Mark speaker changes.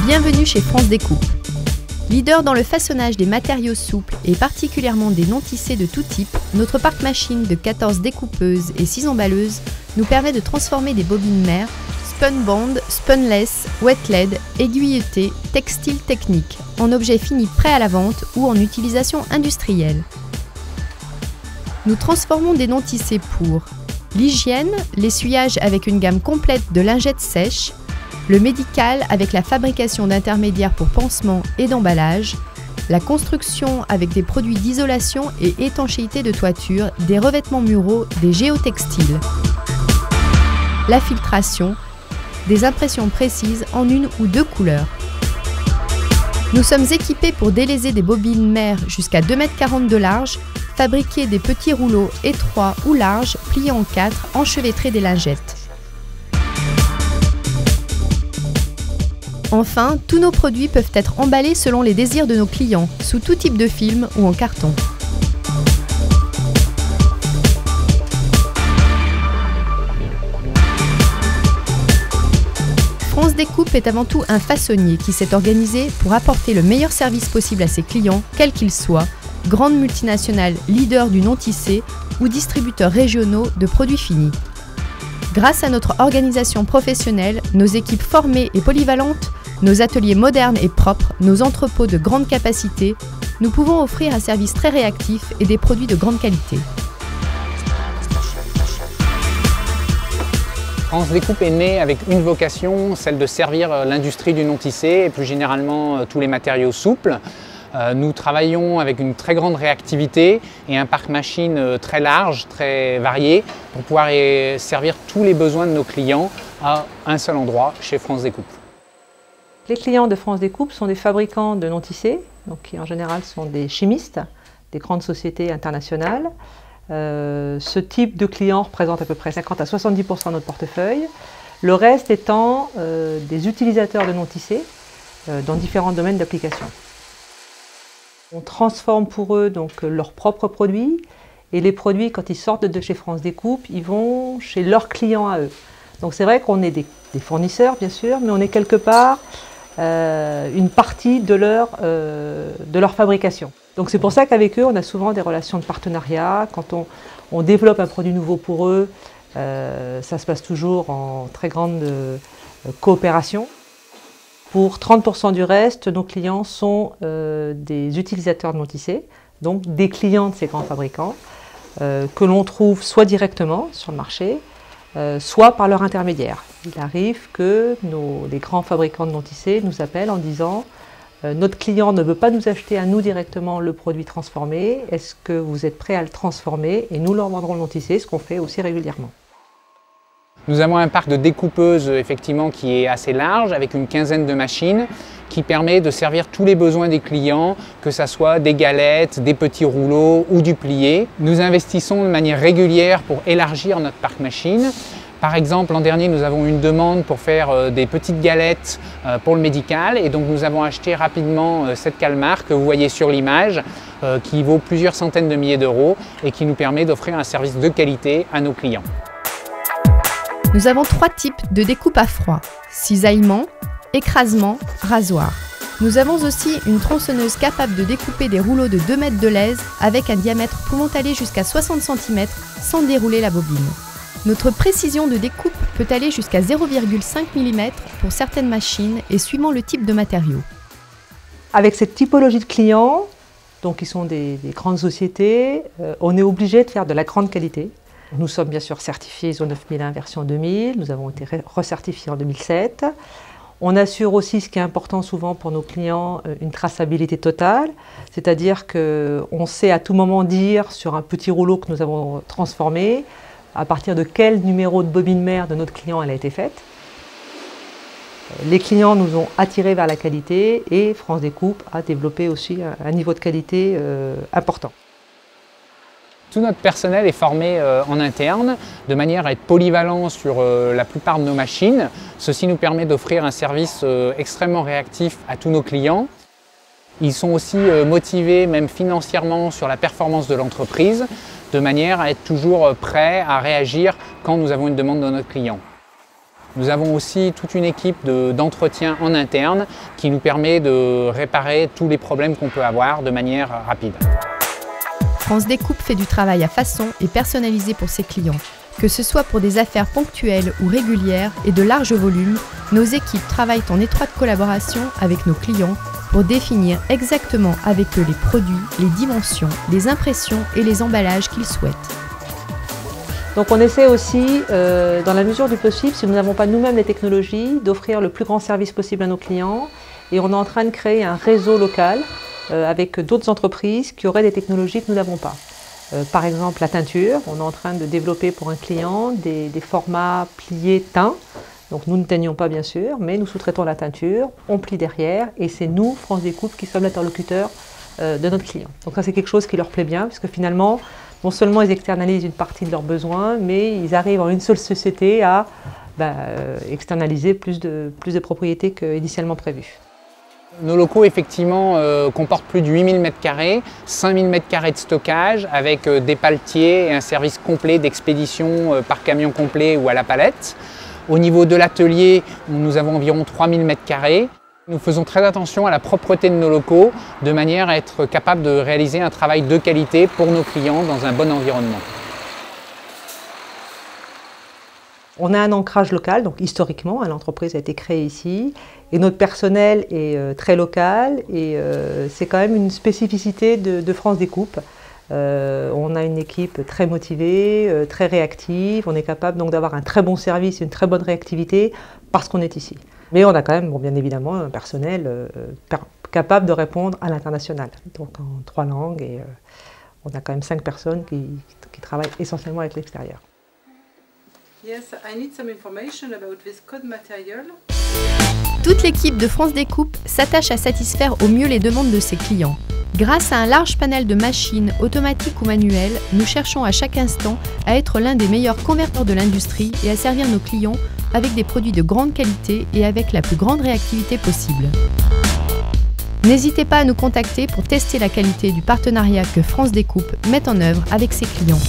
Speaker 1: Bienvenue chez France Découpe. Leader dans le façonnage des matériaux souples et particulièrement des non-tissés de tout type, notre parc machine de 14 découpeuses et 6 emballeuses nous permet de transformer des bobines mères, spun-bond, spunless, wet lead, aiguilletés, textiles techniques, en objets finis prêts à la vente ou en utilisation industrielle. Nous transformons des non-tissés pour l'hygiène, l'essuyage avec une gamme complète de lingettes sèches, le médical avec la fabrication d'intermédiaires pour pansements et d'emballage, la construction avec des produits d'isolation et étanchéité de toiture, des revêtements muraux, des géotextiles, la filtration, des impressions précises en une ou deux couleurs. Nous sommes équipés pour délayser des bobines mères jusqu'à 2,40 m de large, fabriquer des petits rouleaux étroits ou larges, pliés en 4, enchevêtrés des lingettes. Enfin, tous nos produits peuvent être emballés selon les désirs de nos clients, sous tout type de film ou en carton. France Découpe est avant tout un façonnier qui s'est organisé pour apporter le meilleur service possible à ses clients, quels qu'ils soient, grandes multinationales leaders du non-tissé ou distributeurs régionaux de produits finis. Grâce à notre organisation professionnelle, nos équipes formées et polyvalentes, nos ateliers modernes et propres, nos entrepôts de grande capacité, nous pouvons offrir un service très réactif et des produits de grande qualité.
Speaker 2: France Découpe est née avec une vocation, celle de servir l'industrie du non-tissé et plus généralement tous les matériaux souples. Nous travaillons avec une très grande réactivité et un parc machine très large, très varié, pour pouvoir servir tous les besoins de nos clients à un seul endroit, chez France Découpe.
Speaker 3: Les clients de France Découpe sont des fabricants de non-tissés, donc qui en général sont des chimistes, des grandes sociétés internationales. Ce type de clients représente à peu près 50 à 70% de notre portefeuille. Le reste étant des utilisateurs de non-tissés dans différents domaines d'application. On transforme pour eux donc leurs propres produits et les produits, quand ils sortent de chez France Découpe, ils vont chez leurs clients à eux. Donc c'est vrai qu'on est des fournisseurs bien sûr, mais on est quelque part une partie de leur fabrication. Donc c'est pour ça qu'avec eux, on a souvent des relations de partenariat. Quand on développe un produit nouveau pour eux, ça se passe toujours en très grande coopération. Pour 30% du reste, nos clients sont des utilisateurs de non-tissés, donc des clients de ces grands fabricants, que l'on trouve soit directement sur le marché, soit par leur intermédiaire. Il arrive que les grands fabricants de non-tissés nous appellent en disant notre client ne veut pas nous acheter à nous directement le produit transformé, est-ce que vous êtes prêt à le transformer et nous leur vendrons le non-tissé, ce qu'on fait aussi régulièrement.
Speaker 2: Nous avons un parc de découpeuses effectivement qui est assez large, avec une quinzaine de machines, qui permet de servir tous les besoins des clients, que ce soit des galettes, des petits rouleaux ou du plié. Nous investissons de manière régulière pour élargir notre parc machine. Par exemple, l'an dernier, nous avons une demande pour faire des petites galettes pour le médical et donc nous avons acheté rapidement cette calmar que vous voyez sur l'image qui vaut plusieurs centaines de milliers d'euros et qui nous permet d'offrir un service de qualité à nos clients.
Speaker 1: Nous avons 3 types de découpe à froid, cisaillement, écrasement, rasoir. Nous avons aussi une tronçonneuse capable de découper des rouleaux de 2 mètres de lèse avec un diamètre pouvant aller jusqu'à 60 cm sans dérouler la bobine. Notre précision de découpe peut aller jusqu'à 0,5 mm pour certaines machines et suivant le type de matériau.
Speaker 3: Avec cette typologie de clients, donc qui sont des grandes sociétés, on est obligé de faire de la grande qualité. Nous sommes bien sûr certifiés ISO 9001 version 2000, nous avons été recertifiés en 2007. On assure aussi, ce qui est important souvent pour nos clients, une traçabilité totale, c'est-à-dire qu'on sait à tout moment dire sur un petit rouleau que nous avons transformé, à partir de quel numéro de bobine mère de notre client elle a été faite. Les clients nous ont attirés vers la qualité et France Découpe a développé aussi un niveau de qualité important.
Speaker 2: Tout notre personnel est formé en interne, de manière à être polyvalent sur la plupart de nos machines. Ceci nous permet d'offrir un service extrêmement réactif à tous nos clients. Ils sont aussi motivés, même financièrement, sur la performance de l'entreprise, de manière à être toujours prêts à réagir quand nous avons une demande de notre client. Nous avons aussi toute une équipe d'entretien en interne qui nous permet de réparer tous les problèmes qu'on peut avoir de manière rapide.
Speaker 1: France Découpe fait du travail à façon et personnalisé pour ses clients. Que ce soit pour des affaires ponctuelles ou régulières et de large volume, nos équipes travaillent en étroite collaboration avec nos clients pour définir exactement avec eux les produits, les dimensions, les impressions et les emballages qu'ils souhaitent.
Speaker 3: Donc on essaie aussi, dans la mesure du possible, si nous n'avons pas nous-mêmes les technologies, d'offrir le plus grand service possible à nos clients. Et on est en train de créer un réseau local avec d'autres entreprises qui auraient des technologies que nous n'avons pas. Par exemple la teinture, on est en train de développer pour un client des formats pliés teints. Donc nous ne teignons pas bien sûr, mais nous sous-traitons la teinture, on plie derrière et c'est nous, France Découpe, qui sommes l'interlocuteur de notre client. Donc ça c'est quelque chose qui leur plaît bien, puisque finalement, non seulement ils externalisent une partie de leurs besoins, mais ils arrivent en une seule société à externaliser plus de propriétés qu'initialement prévues.
Speaker 2: Nos locaux effectivement comportent plus de 8000 m², 5000 m² de stockage avec des paletiers et un service complet d'expédition par camion complet ou à la palette. Au niveau de l'atelier, nous avons environ 3000 m². Nous faisons très attention à la propreté de nos locaux de manière à être capable de réaliser un travail de qualité pour nos clients dans un bon environnement.
Speaker 3: On a un ancrage local, donc historiquement, l'entreprise a été créée ici et notre personnel est très local et c'est quand même une spécificité de France Découpe. On a une équipe très motivée, très réactive, on est capable donc d'avoir un très bon service, une très bonne réactivité parce qu'on est ici. Mais on a quand même, bien évidemment, un personnel capable de répondre à l'international, donc en 3 langues et on a quand même 5 personnes qui travaillent essentiellement avec l'extérieur.
Speaker 4: Yes, I need some information about this code material.
Speaker 1: Toute l'équipe de France Découpe s'attache à satisfaire au mieux les demandes de ses clients. Grâce à un large panel de machines automatiques ou manuelles, nous cherchons à chaque instant à être l'un des meilleurs converteurs de l'industrie et à servir nos clients avec des produits de grande qualité et avec la plus grande réactivité possible. N'hésitez pas à nous contacter pour tester la qualité du partenariat que France Découpe met en œuvre avec ses clients.